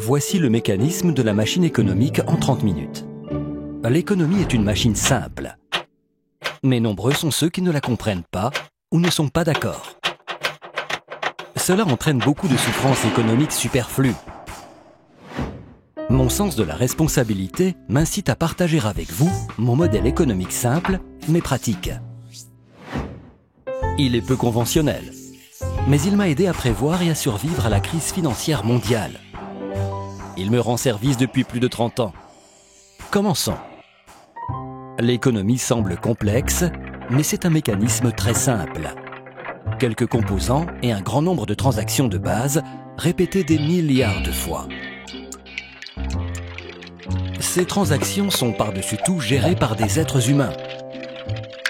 Voici le mécanisme de la machine économique en 30 minutes. L'économie est une machine simple. Mais nombreux sont ceux qui ne la comprennent pas ou ne sont pas d'accord. Cela entraîne beaucoup de souffrances économiques superflues. Mon sens de la responsabilité m'incite à partager avec vous mon modèle économique simple, mais pratique. Il est peu conventionnel, mais il m'a aidé à prévoir et à survivre à la crise financière mondiale. Il me rend service depuis plus de 30 ans. Commençons. L'économie semble complexe, mais c'est un mécanisme très simple. Quelques composants et un grand nombre de transactions de base répétées des milliards de fois. Ces transactions sont par-dessus tout gérées par des êtres humains.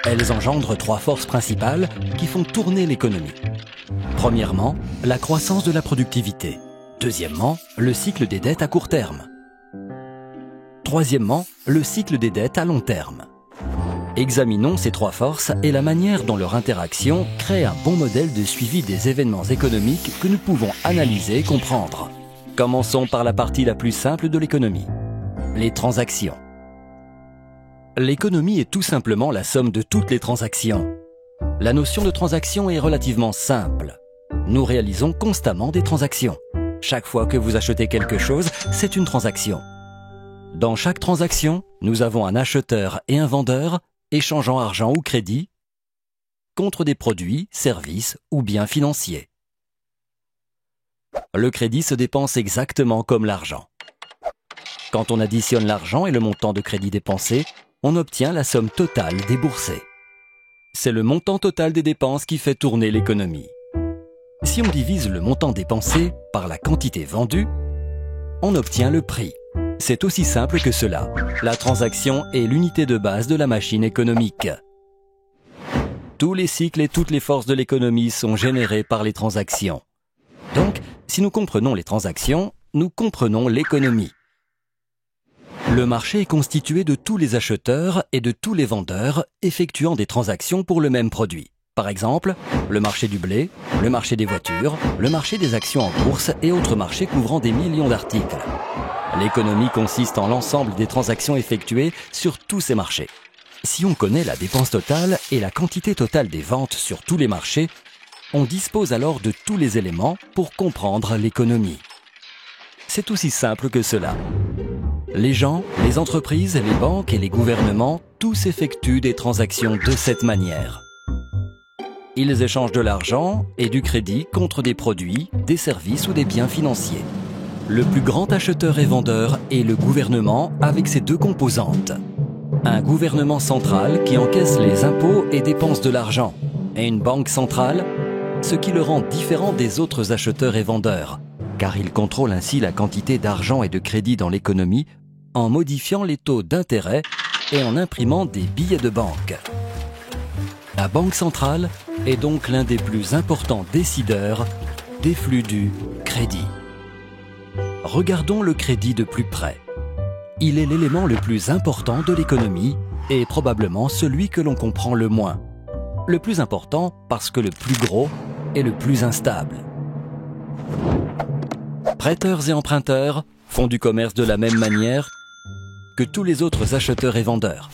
Elles engendrent 3 forces principales qui font tourner l'économie. Premièrement, la croissance de la productivité. Deuxièmement, le cycle des dettes à court terme. Troisièmement, le cycle des dettes à long terme. Examinons ces 3 forces et la manière dont leur interaction crée un bon modèle de suivi des événements économiques que nous pouvons analyser et comprendre. Commençons par la partie la plus simple de l'économie, les transactions. L'économie est tout simplement la somme de toutes les transactions. La notion de transaction est relativement simple. Nous réalisons constamment des transactions. Chaque fois que vous achetez quelque chose, c'est une transaction. Dans chaque transaction, nous avons un acheteur et un vendeur échangeant argent ou crédit contre des produits, services ou biens financiers. Le crédit se dépense exactement comme l'argent. Quand on additionne l'argent et le montant de crédit dépensé, on obtient la somme totale déboursée. C'est le montant total des dépenses qui fait tourner l'économie. Si on divise le montant dépensé par la quantité vendue, on obtient le prix. C'est aussi simple que cela. La transaction est l'unité de base de la machine économique. Tous les cycles et toutes les forces de l'économie sont générés par les transactions. Donc, si nous comprenons les transactions, nous comprenons l'économie. Le marché est constitué de tous les acheteurs et de tous les vendeurs effectuant des transactions pour le même produit. Par exemple, le marché du blé, le marché des voitures, le marché des actions en bourse et autres marchés couvrant des millions d'articles. L'économie consiste en l'ensemble des transactions effectuées sur tous ces marchés. Si on connaît la dépense totale et la quantité totale des ventes sur tous les marchés, on dispose alors de tous les éléments pour comprendre l'économie. C'est aussi simple que cela. Les gens, les entreprises, les banques et les gouvernements, tous effectuent des transactions de cette manière. Ils échangent de l'argent et du crédit contre des produits, des services ou des biens financiers. Le plus grand acheteur et vendeur est le gouvernement avec ses 2 composantes. Un gouvernement central qui encaisse les impôts et dépense de l'argent, et une banque centrale, ce qui le rend différent des autres acheteurs et vendeurs, car il contrôle ainsi la quantité d'argent et de crédit dans l'économie en modifiant les taux d'intérêt et en imprimant des billets de banque. La Banque centrale est donc l'un des plus importants décideurs des flux du crédit. Regardons le crédit de plus près. Il est l'élément le plus important de l'économie et probablement celui que l'on comprend le moins. Le plus important parce que le plus gros est le plus instable. Prêteurs et emprunteurs font du commerce de la même manière que tous les autres acheteurs et vendeurs.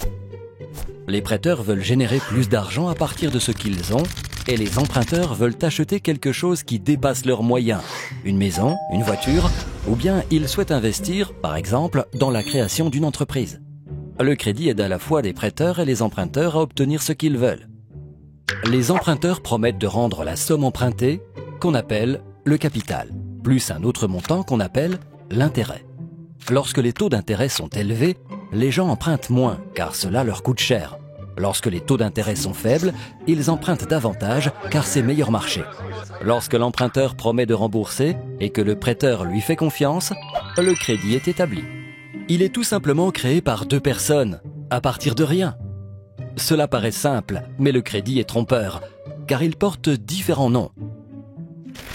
Les prêteurs veulent générer plus d'argent à partir de ce qu'ils ont et les emprunteurs veulent acheter quelque chose qui dépasse leurs moyens, une maison, une voiture, ou bien ils souhaitent investir, par exemple, dans la création d'une entreprise. Le crédit aide à la fois les prêteurs et les emprunteurs à obtenir ce qu'ils veulent. Les emprunteurs promettent de rendre la somme empruntée, qu'on appelle le capital, plus un autre montant qu'on appelle l'intérêt. Lorsque les taux d'intérêt sont élevés, les gens empruntent moins, car cela leur coûte cher. Lorsque les taux d'intérêt sont faibles, ils empruntent davantage, car c'est meilleur marché. Lorsque l'emprunteur promet de rembourser et que le prêteur lui fait confiance, le crédit est établi. Il est tout simplement créé par 2 personnes, à partir de rien. Cela paraît simple, mais le crédit est trompeur, car il porte différents noms.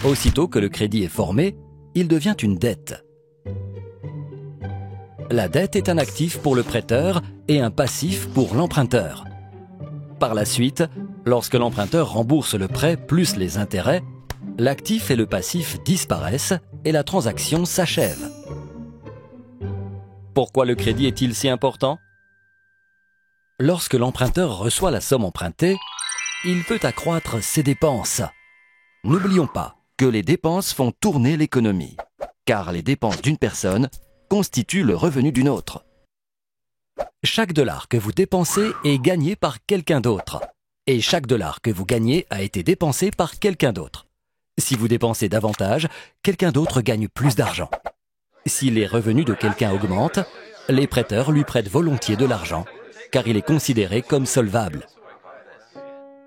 Aussitôt que le crédit est formé, il devient une dette. La dette est un actif pour le prêteur et un passif pour l'emprunteur. Par la suite, lorsque l'emprunteur rembourse le prêt plus les intérêts, l'actif et le passif disparaissent et la transaction s'achève. Pourquoi le crédit est-il si important? Lorsque l'emprunteur reçoit la somme empruntée, il peut accroître ses dépenses. N'oublions pas que les dépenses font tourner l'économie, car les dépenses d'une personne constituent le revenu d'une autre. Chaque dollar que vous dépensez est gagné par quelqu'un d'autre, et chaque dollar que vous gagnez a été dépensé par quelqu'un d'autre. Si vous dépensez davantage, quelqu'un d'autre gagne plus d'argent. Si les revenus de quelqu'un augmentent, les prêteurs lui prêtent volontiers de l'argent, car il est considéré comme solvable.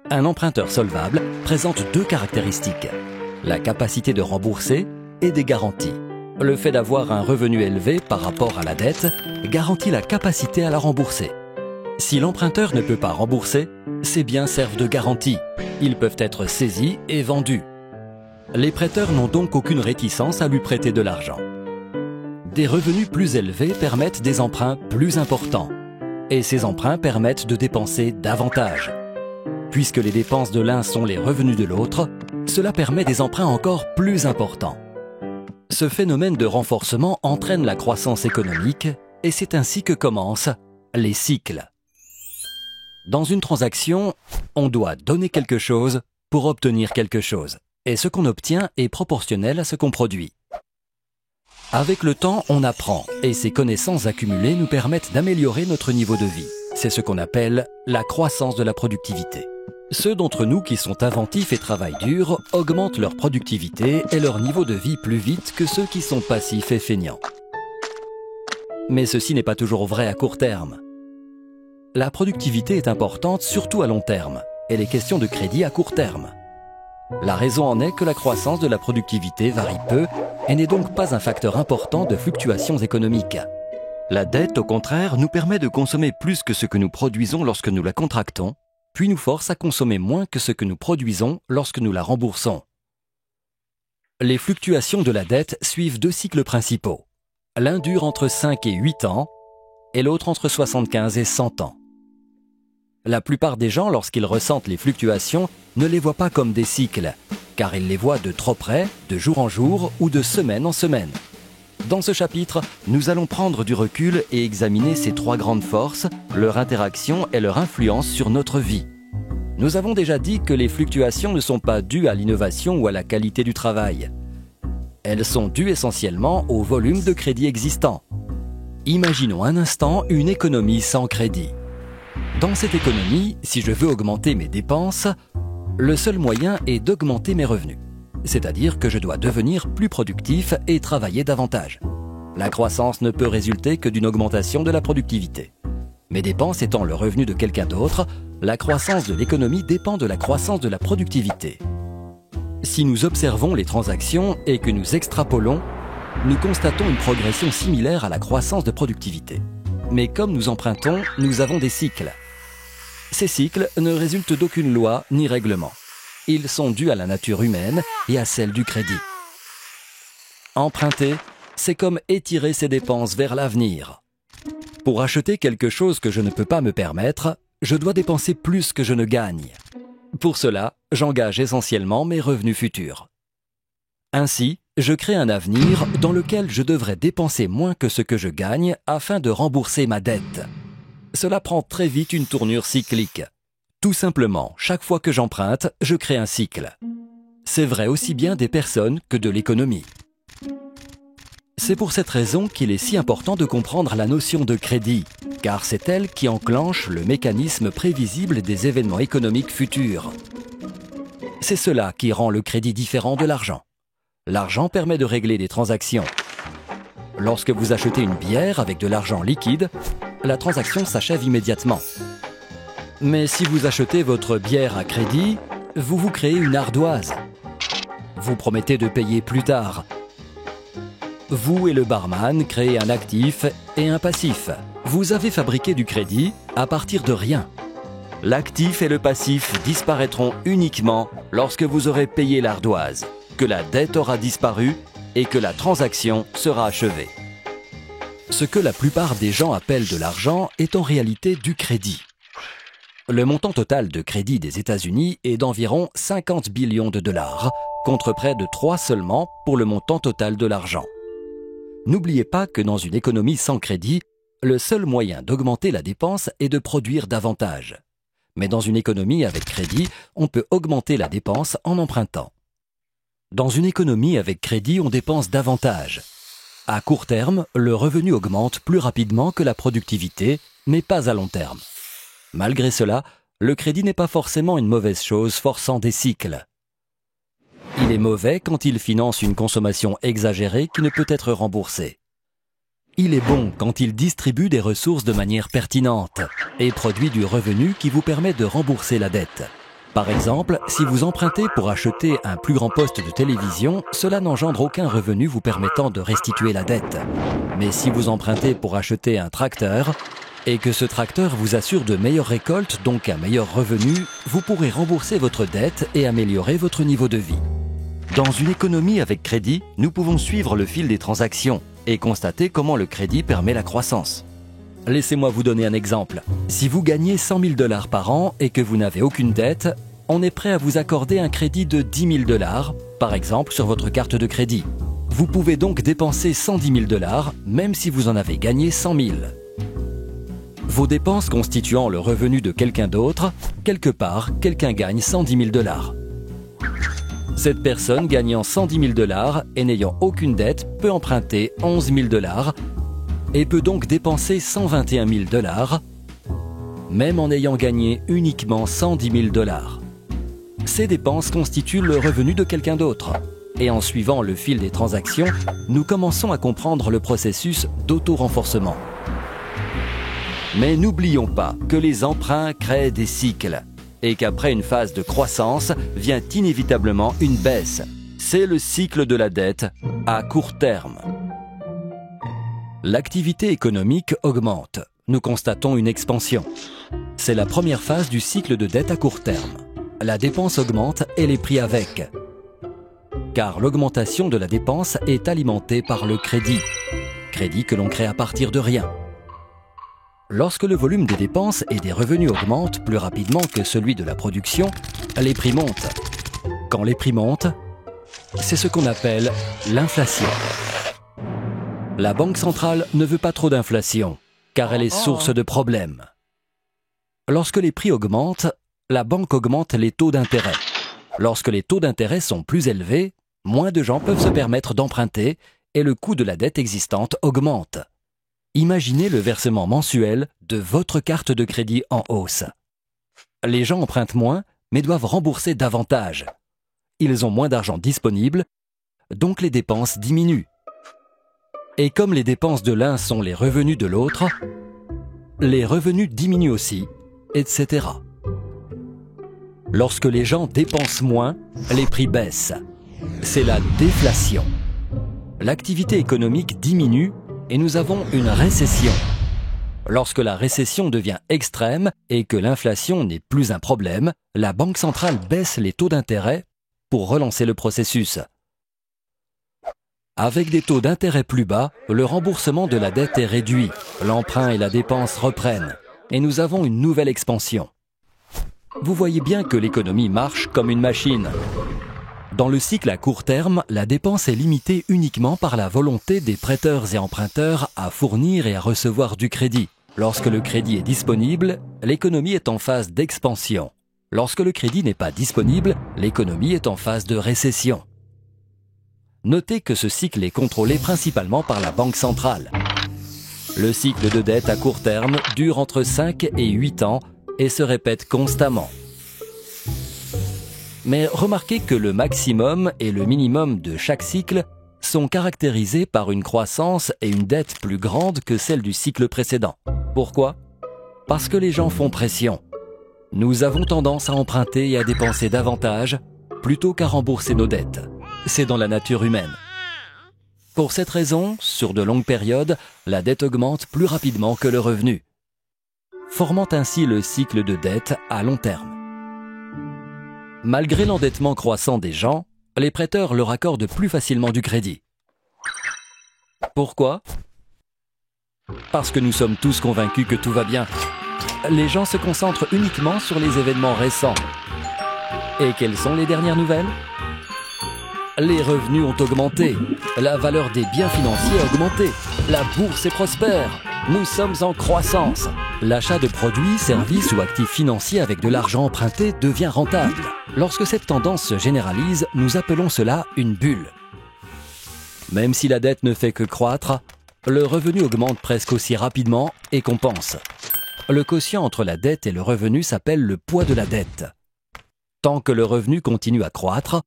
Un emprunteur solvable présente deux caractéristiques, la capacité de rembourser et des garanties. Le fait d'avoir un revenu élevé par rapport à la dette garantit la capacité à la rembourser. Si l'emprunteur ne peut pas rembourser, ses biens servent de garantie. Ils peuvent être saisis et vendus. Les prêteurs n'ont donc aucune réticence à lui prêter de l'argent. Des revenus plus élevés permettent des emprunts plus importants. Et ces emprunts permettent de dépenser davantage. Puisque les dépenses de l'un sont les revenus de l'autre, cela permet des emprunts encore plus importants. Ce phénomène de renforcement entraîne la croissance économique et c'est ainsi que commencent les cycles. Dans une transaction, on doit donner quelque chose pour obtenir quelque chose. Et ce qu'on obtient est proportionnel à ce qu'on produit. Avec le temps, on apprend et ces connaissances accumulées nous permettent d'améliorer notre niveau de vie. C'est ce qu'on appelle la croissance de la productivité. Ceux d'entre nous qui sont inventifs et travaillent dur augmentent leur productivité et leur niveau de vie plus vite que ceux qui sont passifs et feignants. Mais ceci n'est pas toujours vrai à court terme. La productivité est importante surtout à long terme et les questions de crédit à court terme. La raison en est que la croissance de la productivité varie peu et n'est donc pas un facteur important de fluctuations économiques. La dette, au contraire, nous permet de consommer plus que ce que nous produisons lorsque nous la contractons, puis nous force à consommer moins que ce que nous produisons lorsque nous la remboursons. Les fluctuations de la dette suivent deux cycles principaux. L'un dure entre 5 et 8 ans et l'autre entre 75 et 100 ans. La plupart des gens, lorsqu'ils ressentent les fluctuations, ne les voient pas comme des cycles, car ils les voient de trop près, de jour en jour ou de semaine en semaine. Dans ce chapitre, nous allons prendre du recul et examiner ces trois grandes forces, leur interaction et leur influence sur notre vie. Nous avons déjà dit que les fluctuations ne sont pas dues à l'innovation ou à la qualité du travail. Elles sont dues essentiellement au volume de crédit existant. Imaginons un instant une économie sans crédit. Dans cette économie, si je veux augmenter mes dépenses, le seul moyen est d'augmenter mes revenus. C'est-à-dire que je dois devenir plus productif et travailler davantage. La croissance ne peut résulter que d'une augmentation de la productivité. Mes dépenses étant le revenu de quelqu'un d'autre, la croissance de l'économie dépend de la croissance de la productivité. Si nous observons les transactions et que nous extrapolons, nous constatons une progression similaire à la croissance de productivité. Mais comme nous empruntons, nous avons des cycles. Ces cycles ne résultent d'aucune loi ni règlement. Ils sont dus à la nature humaine et à celle du crédit. Emprunter, c'est comme étirer ses dépenses vers l'avenir. Pour acheter quelque chose que je ne peux pas me permettre, je dois dépenser plus que je ne gagne. Pour cela, j'engage essentiellement mes revenus futurs. Ainsi, je crée un avenir dans lequel je devrais dépenser moins que ce que je gagne afin de rembourser ma dette. Cela prend très vite une tournure cyclique. Tout simplement, chaque fois que j'emprunte, je crée un cycle. C'est vrai aussi bien des personnes que de l'économie. C'est pour cette raison qu'il est si important de comprendre la notion de crédit, car c'est elle qui enclenche le mécanisme prévisible des événements économiques futurs. C'est cela qui rend le crédit différent de l'argent. L'argent permet de régler des transactions. Lorsque vous achetez une bière avec de l'argent liquide, la transaction s'achève immédiatement. Mais si vous achetez votre bière à crédit, vous vous créez une ardoise. Vous promettez de payer plus tard. Vous et le barman créez un actif et un passif. Vous avez fabriqué du crédit à partir de rien. L'actif et le passif disparaîtront uniquement lorsque vous aurez payé l'ardoise, que la dette aura disparu et que la transaction sera achevée. Ce que la plupart des gens appellent de l'argent est en réalité du crédit. Le montant total de crédit des États-Unis est d'environ 50 billions de dollars, contre près de 3 seulement pour le montant total de l'argent. N'oubliez pas que dans une économie sans crédit, le seul moyen d'augmenter la dépense est de produire davantage. Mais dans une économie avec crédit, on peut augmenter la dépense en empruntant. Dans une économie avec crédit, on dépense davantage. À court terme, le revenu augmente plus rapidement que la productivité, mais pas à long terme. Malgré cela, le crédit n'est pas forcément une mauvaise chose forçant des cycles. Il est mauvais quand il finance une consommation exagérée qui ne peut être remboursée. Il est bon quand il distribue des ressources de manière pertinente et produit du revenu qui vous permet de rembourser la dette. Par exemple, si vous empruntez pour acheter un plus grand poste de télévision, cela n'engendre aucun revenu vous permettant de restituer la dette. Mais si vous empruntez pour acheter un tracteur, et que ce tracteur vous assure de meilleures récoltes, donc un meilleur revenu, vous pourrez rembourser votre dette et améliorer votre niveau de vie. Dans une économie avec crédit, nous pouvons suivre le fil des transactions et constater comment le crédit permet la croissance. Laissez-moi vous donner un exemple. Si vous gagnez 100 000 $ par an et que vous n'avez aucune dette, on est prêt à vous accorder un crédit de 10 000 $, par exemple sur votre carte de crédit. Vous pouvez donc dépenser 110 000 $, même si vous en avez gagné 100 000. Vos dépenses constituant le revenu de quelqu'un d'autre, quelque part, quelqu'un gagne 110 000 $. Cette personne gagnant 110 000 $ et n'ayant aucune dette peut emprunter 11 000 $ et peut donc dépenser 121 000 $, même en ayant gagné uniquement 110 000 $. Ces dépenses constituent le revenu de quelqu'un d'autre. Et en suivant le fil des transactions, nous commençons à comprendre le processus d'auto-renforcement. Mais n'oublions pas que les emprunts créent des cycles et qu'après une phase de croissance vient inévitablement une baisse. C'est le cycle de la dette à court terme. L'activité économique augmente. Nous constatons une expansion. C'est la première phase du cycle de dette à court terme. La dépense augmente et les prix avec. Car l'augmentation de la dépense est alimentée par le crédit. Crédit que l'on crée à partir de rien. Lorsque le volume des dépenses et des revenus augmente plus rapidement que celui de la production, les prix montent. Quand les prix montent, c'est ce qu'on appelle l'inflation. La Banque centrale ne veut pas trop d'inflation, car elle est source de problèmes. Lorsque les prix augmentent, la banque augmente les taux d'intérêt. Lorsque les taux d'intérêt sont plus élevés, moins de gens peuvent se permettre d'emprunter et le coût de la dette existante augmente. Imaginez le versement mensuel de votre carte de crédit en hausse. Les gens empruntent moins, mais doivent rembourser davantage. Ils ont moins d'argent disponible, donc les dépenses diminuent. Et comme les dépenses de l'un sont les revenus de l'autre, les revenus diminuent aussi, etc. Lorsque les gens dépensent moins, les prix baissent. C'est la déflation. L'activité économique diminue et nous avons une récession. Lorsque la récession devient extrême et que l'inflation n'est plus un problème, la Banque centrale baisse les taux d'intérêt pour relancer le processus. Avec des taux d'intérêt plus bas, le remboursement de la dette est réduit, l'emprunt et la dépense reprennent, et nous avons une nouvelle expansion. Vous voyez bien que l'économie marche comme une machine. Dans le cycle à court terme, la dépense est limitée uniquement par la volonté des prêteurs et emprunteurs à fournir et à recevoir du crédit. Lorsque le crédit est disponible, l'économie est en phase d'expansion. Lorsque le crédit n'est pas disponible, l'économie est en phase de récession. Notez que ce cycle est contrôlé principalement par la Banque centrale. Le cycle de dette à court terme dure entre 5 et 8 ans et se répète constamment. Mais remarquez que le maximum et le minimum de chaque cycle sont caractérisés par une croissance et une dette plus grande que celle du cycle précédent. Pourquoi ? Parce que les gens font pression. Nous avons tendance à emprunter et à dépenser davantage plutôt qu'à rembourser nos dettes. C'est dans la nature humaine. Pour cette raison, sur de longues périodes, la dette augmente plus rapidement que le revenu, formant ainsi le cycle de dette à long terme. Malgré l'endettement croissant des gens, les prêteurs leur accordent plus facilement du crédit. Pourquoi ? Parce que nous sommes tous convaincus que tout va bien. Les gens se concentrent uniquement sur les événements récents. Et quelles sont les dernières nouvelles ? Les revenus ont augmenté. La valeur des biens financiers a augmenté. La bourse est prospère. Nous sommes en croissance. L'achat de produits, services ou actifs financiers avec de l'argent emprunté devient rentable. Lorsque cette tendance se généralise, nous appelons cela une bulle. Même si la dette ne fait que croître, le revenu augmente presque aussi rapidement et compense. Le quotient entre la dette et le revenu s'appelle le poids de la dette. Tant que le revenu continue à croître,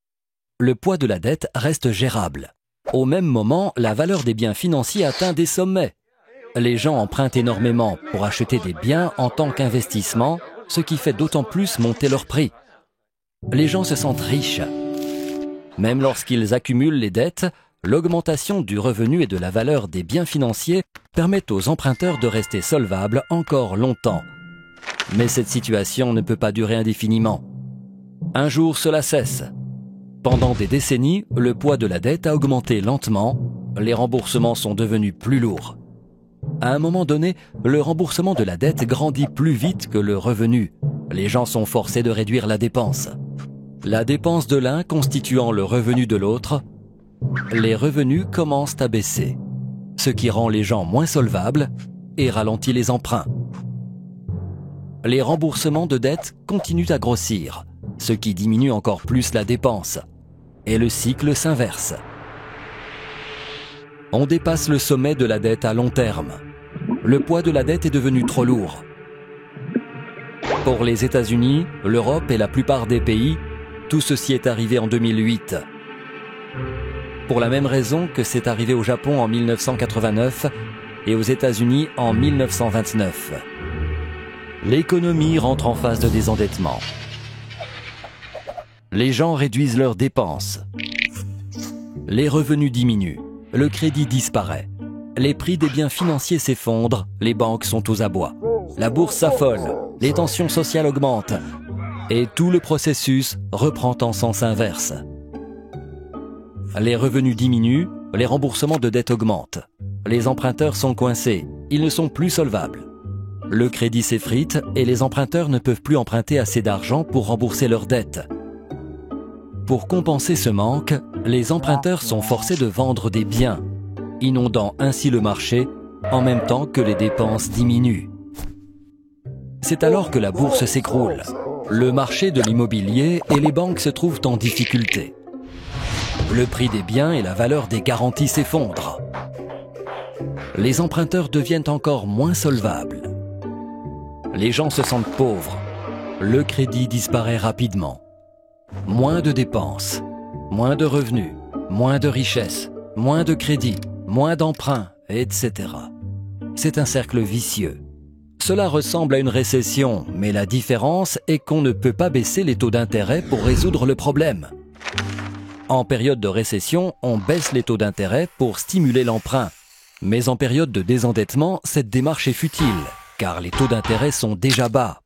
le poids de la dette reste gérable. Au même moment, la valeur des biens financiers atteint des sommets. Les gens empruntent énormément pour acheter des biens en tant qu'investissement, ce qui fait d'autant plus monter leur prix. Les gens se sentent riches. Même lorsqu'ils accumulent les dettes, l'augmentation du revenu et de la valeur des biens financiers permettent aux emprunteurs de rester solvables encore longtemps. Mais cette situation ne peut pas durer indéfiniment. Un jour, cela cesse. Pendant des décennies, le poids de la dette a augmenté lentement, les remboursements sont devenus plus lourds. À un moment donné, le remboursement de la dette grandit plus vite que le revenu. Les gens sont forcés de réduire la dépense. La dépense de l'un constituant le revenu de l'autre, les revenus commencent à baisser, ce qui rend les gens moins solvables et ralentit les emprunts. Les remboursements de dettes continuent à grossir, ce qui diminue encore plus la dépense, et le cycle s'inverse. On dépasse le sommet de la dette à long terme. Le poids de la dette est devenu trop lourd. Pour les États-Unis, l'Europe et la plupart des pays, tout ceci est arrivé en 2008. Pour la même raison que c'est arrivé au Japon en 1989 et aux États-Unis en 1929. L'économie rentre en phase de désendettement. Les gens réduisent leurs dépenses. Les revenus diminuent. Le crédit disparaît. Les prix des biens financiers s'effondrent. Les banques sont aux abois. La bourse s'affole. Les tensions sociales augmentent. Et tout le processus reprend en sens inverse. Les revenus diminuent. Les remboursements de dettes augmentent. Les emprunteurs sont coincés. Ils ne sont plus solvables. Le crédit s'effrite et les emprunteurs ne peuvent plus emprunter assez d'argent pour rembourser leurs dettes. Pour compenser ce manque, les emprunteurs sont forcés de vendre des biens, inondant ainsi le marché en même temps que les dépenses diminuent. C'est alors que la bourse s'écroule. Le marché de l'immobilier et les banques se trouvent en difficulté. Le prix des biens et la valeur des garanties s'effondrent. Les emprunteurs deviennent encore moins solvables. Les gens se sentent pauvres. Le crédit disparaît rapidement. Moins de dépenses, moins de revenus, moins de richesses, moins de crédits, moins d'emprunts, etc. C'est un cercle vicieux. Cela ressemble à une récession, mais la différence est qu'on ne peut pas baisser les taux d'intérêt pour résoudre le problème. En période de récession, on baisse les taux d'intérêt pour stimuler l'emprunt. Mais en période de désendettement, cette démarche est futile, car les taux d'intérêt sont déjà bas,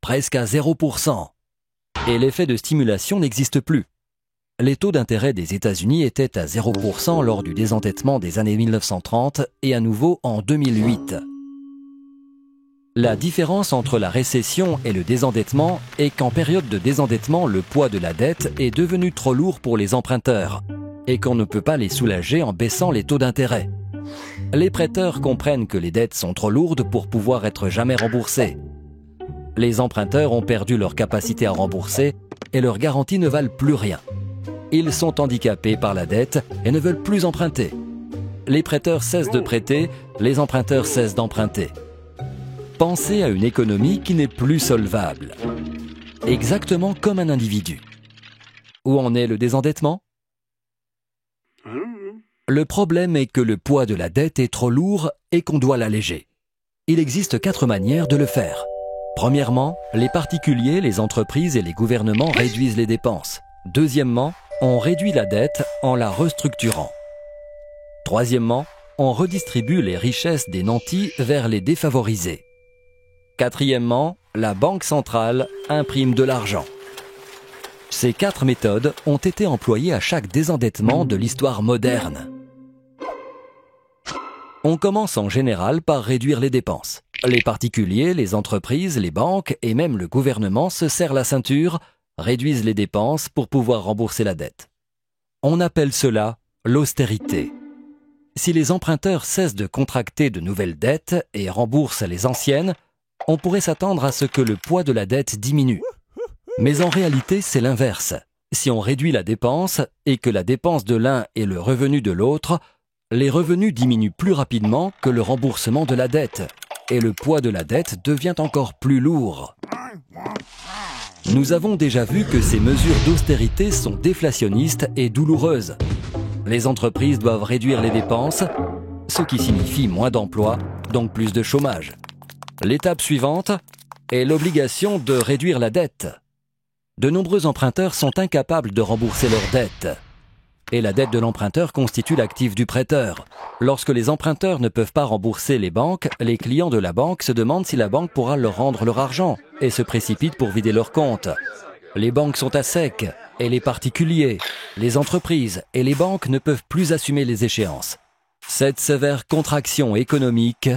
presque à 0%. Et l'effet de stimulation n'existe plus. Les taux d'intérêt des États-Unis étaient à 0% lors du désendettement des années 1930 et à nouveau en 2008. La différence entre la récession et le désendettement est qu'en période de désendettement, le poids de la dette est devenu trop lourd pour les emprunteurs et qu'on ne peut pas les soulager en baissant les taux d'intérêt. Les prêteurs comprennent que les dettes sont trop lourdes pour pouvoir être jamais remboursées. Les emprunteurs ont perdu leur capacité à rembourser et leurs garanties ne valent plus rien. Ils sont handicapés par la dette et ne veulent plus emprunter. Les prêteurs cessent de prêter, les emprunteurs cessent d'emprunter. Pensez à une économie qui n'est plus solvable. Exactement comme un individu. Où en est le désendettement ? Le problème est que le poids de la dette est trop lourd et qu'on doit l'alléger. Il existe 4 manières de le faire. Premièrement, les particuliers, les entreprises et les gouvernements réduisent les dépenses. Deuxièmement, on réduit la dette en la restructurant. Troisièmement, on redistribue les richesses des nantis vers les défavorisés. Quatrièmement, la Banque centrale imprime de l'argent. Ces 4 méthodes ont été employées à chaque désendettement de l'histoire moderne. On commence en général par réduire les dépenses. Les particuliers, les entreprises, les banques et même le gouvernement se serrent la ceinture, réduisent les dépenses pour pouvoir rembourser la dette. On appelle cela l'austérité. Si les emprunteurs cessent de contracter de nouvelles dettes et remboursent les anciennes, on pourrait s'attendre à ce que le poids de la dette diminue. Mais en réalité, c'est l'inverse. Si on réduit la dépense et que la dépense de l'un est le revenu de l'autre, les revenus diminuent plus rapidement que le remboursement de la dette, et le poids de la dette devient encore plus lourd. Nous avons déjà vu que ces mesures d'austérité sont déflationnistes et douloureuses. Les entreprises doivent réduire les dépenses, ce qui signifie moins d'emplois, donc plus de chômage. L'étape suivante est l'obligation de réduire la dette. De nombreux emprunteurs sont incapables de rembourser leurs dettes. Et la dette de l'emprunteur constitue l'actif du prêteur. Lorsque les emprunteurs ne peuvent pas rembourser les banques, les clients de la banque se demandent si la banque pourra leur rendre leur argent et se précipitent pour vider leurs comptes. Les banques sont à sec et les particuliers, les entreprises et les banques ne peuvent plus assumer les échéances. Cette sévère contraction économique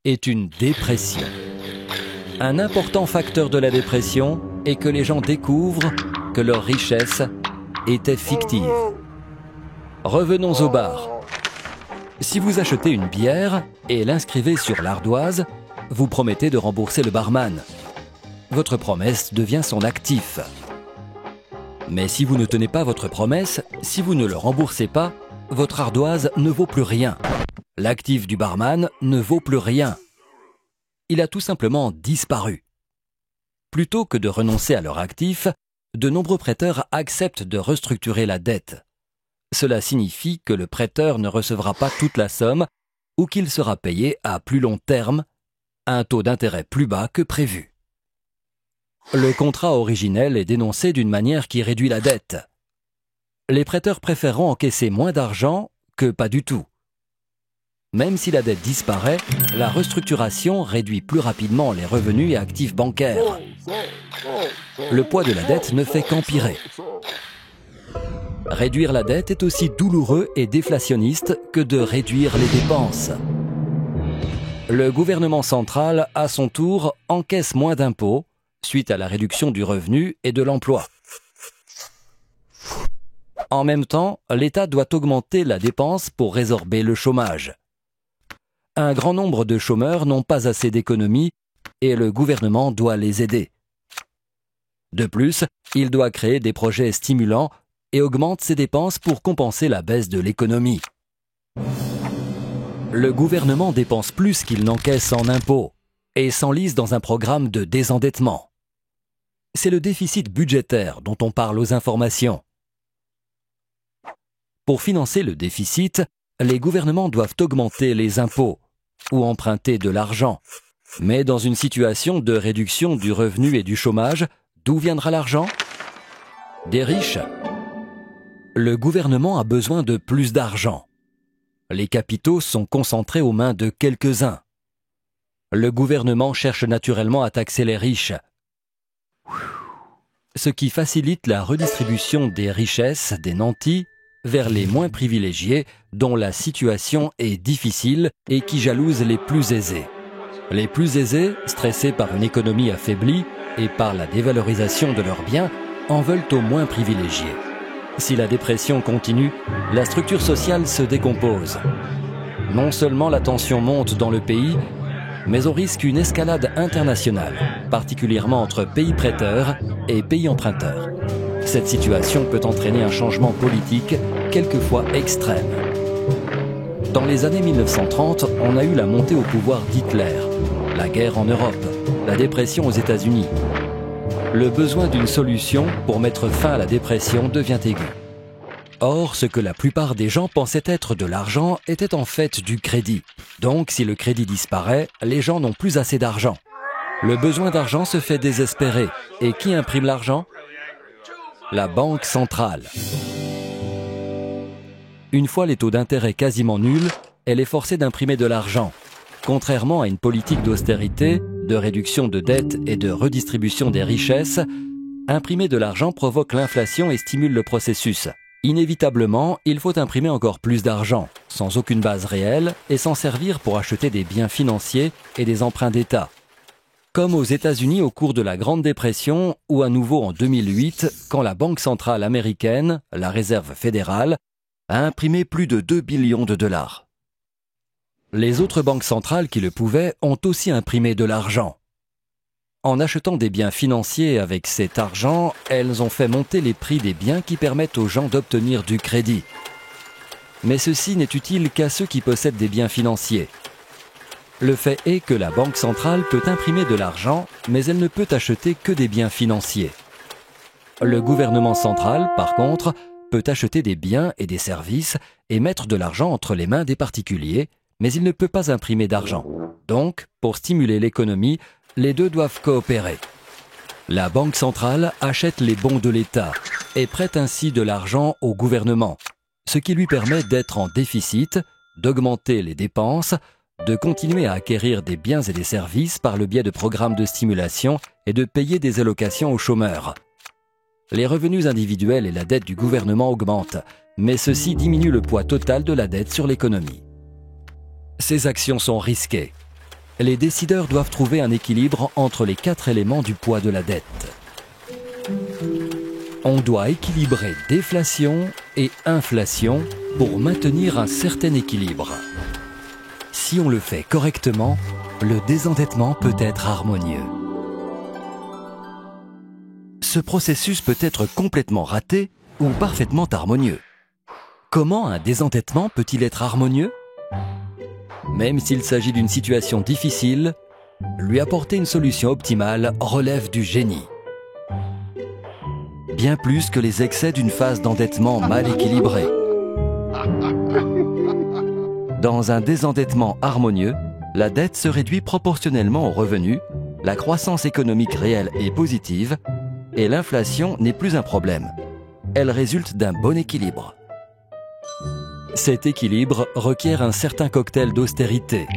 est une dépression. Un important facteur de la dépression est que les gens découvrent que leur richesse était fictive. Revenons au bar. Si vous achetez une bière et l'inscrivez sur l'ardoise, vous promettez de rembourser le barman. Votre promesse devient son actif. Mais si vous ne tenez pas votre promesse, si vous ne le remboursez pas, votre ardoise ne vaut plus rien. L'actif du barman ne vaut plus rien. Il a tout simplement disparu. Plutôt que de renoncer à leur actif, de nombreux prêteurs acceptent de restructurer la dette. Cela signifie que le prêteur ne recevra pas toute la somme ou qu'il sera payé à plus long terme, à un taux d'intérêt plus bas que prévu. Le contrat originel est dénoncé d'une manière qui réduit la dette. Les prêteurs préféreront encaisser moins d'argent que pas du tout. Même si la dette disparaît, la restructuration réduit plus rapidement les revenus et actifs bancaires. Le poids de la dette ne fait qu'empirer. Réduire la dette est aussi douloureux et déflationniste que de réduire les dépenses. Le gouvernement central, à son tour, encaisse moins d'impôts suite à la réduction du revenu et de l'emploi. En même temps, l'État doit augmenter la dépense pour résorber le chômage. Un grand nombre de chômeurs n'ont pas assez d'économies et le gouvernement doit les aider. De plus, il doit créer des projets stimulants et augmente ses dépenses pour compenser la baisse de l'économie. Le gouvernement dépense plus qu'il n'encaisse en impôts et s'enlise dans un programme de désendettement. C'est le déficit budgétaire dont on parle aux informations. Pour financer le déficit, les gouvernements doivent augmenter les impôts ou emprunter de l'argent. Mais dans une situation de réduction du revenu et du chômage, d'où viendra l'argent? Des riches. Le gouvernement a besoin de plus d'argent. Les capitaux sont concentrés aux mains de quelques-uns. Le gouvernement cherche naturellement à taxer les riches, ce qui facilite la redistribution des richesses des nantis vers les moins privilégiés dont la situation est difficile et qui jalousent les plus aisés. Les plus aisés, stressés par une économie affaiblie et par la dévalorisation de leurs biens, en veulent aux moins privilégiés. Si la dépression continue, la structure sociale se décompose. Non seulement la tension monte dans le pays, mais on risque une escalade internationale, particulièrement entre pays prêteurs et pays emprunteurs. Cette situation peut entraîner un changement politique, quelquefois extrême. Dans les années 1930, on a eu la montée au pouvoir d'Hitler, la guerre en Europe, la dépression aux États-Unis. Le besoin d'une solution pour mettre fin à la dépression devient aigu. Or, ce que la plupart des gens pensaient être de l'argent était en fait du crédit. Donc, si le crédit disparaît, les gens n'ont plus assez d'argent. Le besoin d'argent se fait désespéré. Et qui imprime l'argent? La banque centrale. Une fois les taux d'intérêt quasiment nuls, elle est forcée d'imprimer de l'argent. Contrairement à une politique d'austérité, de réduction de dettes et de redistribution des richesses, imprimer de l'argent provoque l'inflation et stimule le processus. Inévitablement, il faut imprimer encore plus d'argent, sans aucune base réelle et s'en servir pour acheter des biens financiers et des emprunts d'État. Comme aux États-Unis au cours de la Grande Dépression ou à nouveau en 2008, quand la Banque centrale américaine, la Réserve fédérale, a imprimé plus de 2 billions de dollars. Les autres banques centrales qui le pouvaient ont aussi imprimé de l'argent. En achetant des biens financiers avec cet argent, elles ont fait monter les prix des biens qui permettent aux gens d'obtenir du crédit. Mais ceci n'est utile qu'à ceux qui possèdent des biens financiers. Le fait est que la Banque centrale peut imprimer de l'argent, mais elle ne peut acheter que des biens financiers. Le gouvernement central, par contre, peut acheter des biens et des services et mettre de l'argent entre les mains des particuliers, mais il ne peut pas imprimer d'argent. Donc, pour stimuler l'économie, les deux doivent coopérer. La Banque centrale achète les bons de l'État et prête ainsi de l'argent au gouvernement, ce qui lui permet d'être en déficit, d'augmenter les dépenses, de continuer à acquérir des biens et des services par le biais de programmes de stimulation et de payer des allocations aux chômeurs. Les revenus individuels et la dette du gouvernement augmentent, mais ceci diminue le poids total de la dette sur l'économie. Ces actions sont risquées. Les décideurs doivent trouver un équilibre entre les 4 éléments du poids de la dette. On doit équilibrer déflation et inflation pour maintenir un certain équilibre. Si on le fait correctement, le désendettement peut être harmonieux. Ce processus peut être complètement raté ou parfaitement harmonieux. Comment un désendettement peut-il être harmonieux ? Même s'il s'agit d'une situation difficile, lui apporter une solution optimale relève du génie. Bien plus que les excès d'une phase d'endettement mal équilibrée. Dans un désendettement harmonieux, la dette se réduit proportionnellement aux revenus, la croissance économique réelle est positive et l'inflation n'est plus un problème. Elle résulte d'un bon équilibre. Cet équilibre requiert un certain cocktail d'austérité,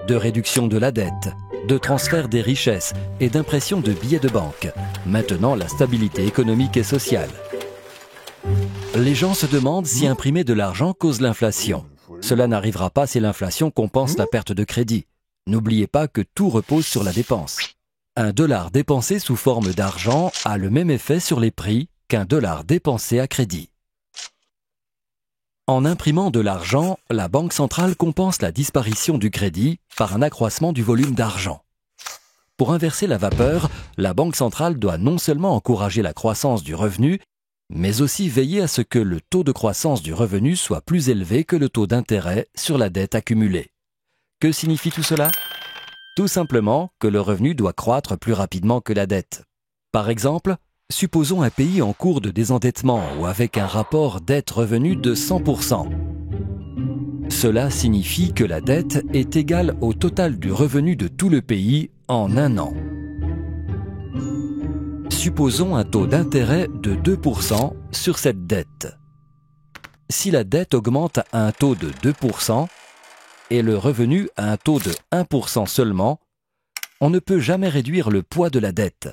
de réduction de la dette, de transfert des richesses et d'impression de billets de banque, maintenant la stabilité économique et sociale. Les gens se demandent si imprimer de l'argent cause l'inflation. Cela n'arrivera pas si l'inflation compense la perte de crédit. N'oubliez pas que tout repose sur la dépense. Un dollar dépensé sous forme d'argent a le même effet sur les prix qu'un dollar dépensé à crédit. En imprimant de l'argent, la Banque centrale compense la disparition du crédit par un accroissement du volume d'argent. Pour inverser la vapeur, la Banque centrale doit non seulement encourager la croissance du revenu, mais aussi veiller à ce que le taux de croissance du revenu soit plus élevé que le taux d'intérêt sur la dette accumulée. Que signifie tout cela ? Tout simplement que le revenu doit croître plus rapidement que la dette. Par exemple, supposons un pays en cours de désendettement ou avec un rapport dette-revenu de 100%. Cela signifie que la dette est égale au total du revenu de tout le pays en un an. Supposons un taux d'intérêt de 2% sur cette dette. Si la dette augmente à un taux de 2% et le revenu à un taux de 1% seulement, on ne peut jamais réduire le poids de la dette.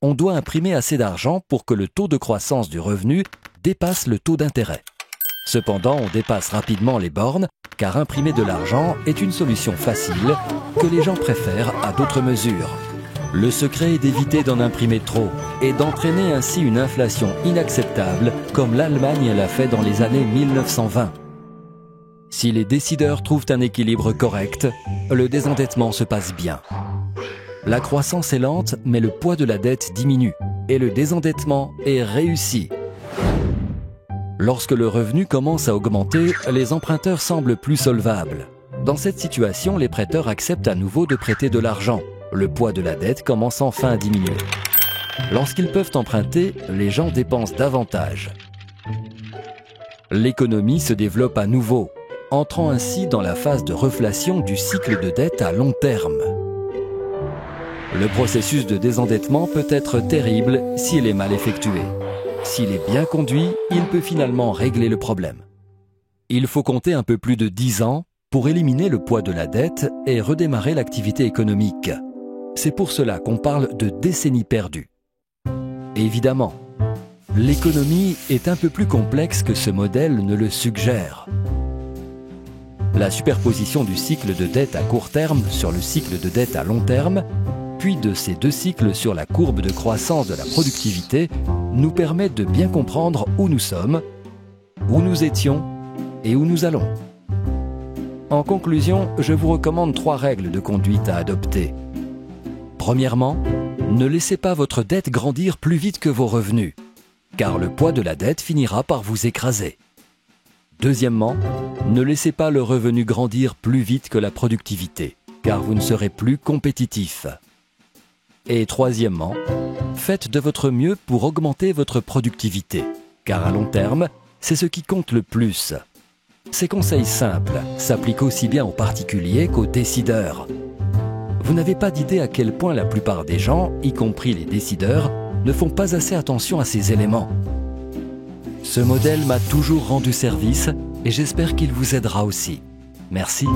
On doit imprimer assez d'argent pour que le taux de croissance du revenu dépasse le taux d'intérêt. Cependant, on dépasse rapidement les bornes car imprimer de l'argent est une solution facile que les gens préfèrent à d'autres mesures. Le secret est d'éviter d'en imprimer trop et d'entraîner ainsi une inflation inacceptable comme l'Allemagne l'a fait dans les années 1920. Si les décideurs trouvent un équilibre correct, le désendettement se passe bien. La croissance est lente, mais le poids de la dette diminue et le désendettement est réussi. Lorsque le revenu commence à augmenter, les emprunteurs semblent plus solvables. Dans cette situation, les prêteurs acceptent à nouveau de prêter de l'argent. Le poids de la dette commence enfin à diminuer. Lorsqu'ils peuvent emprunter, les gens dépensent davantage. L'économie se développe à nouveau, entrant ainsi dans la phase de reflation du cycle de dette à long terme. Le processus de désendettement peut être terrible s'il est mal effectué. S'il est bien conduit, il peut finalement régler le problème. Il faut compter un peu plus de 10 ans pour éliminer le poids de la dette et redémarrer l'activité économique. C'est pour cela qu'on parle de décennies perdues. Évidemment, l'économie est un peu plus complexe que ce modèle ne le suggère. La superposition du cycle de dette à court terme sur le cycle de dette à long terme l'appui de ces deux cycles sur la courbe de croissance de la productivité nous permet de bien comprendre où nous sommes, où nous étions et où nous allons. En conclusion, je vous recommande 3 règles de conduite à adopter. Premièrement, ne laissez pas votre dette grandir plus vite que vos revenus, car le poids de la dette finira par vous écraser. Deuxièmement, ne laissez pas le revenu grandir plus vite que la productivité, car vous ne serez plus compétitif. Et troisièmement, faites de votre mieux pour augmenter votre productivité, car à long terme, c'est ce qui compte le plus. Ces conseils simples s'appliquent aussi bien aux particuliers qu'aux décideurs. Vous n'avez pas d'idée à quel point la plupart des gens, y compris les décideurs, ne font pas assez attention à ces éléments. Ce modèle m'a toujours rendu service et j'espère qu'il vous aidera aussi. Merci.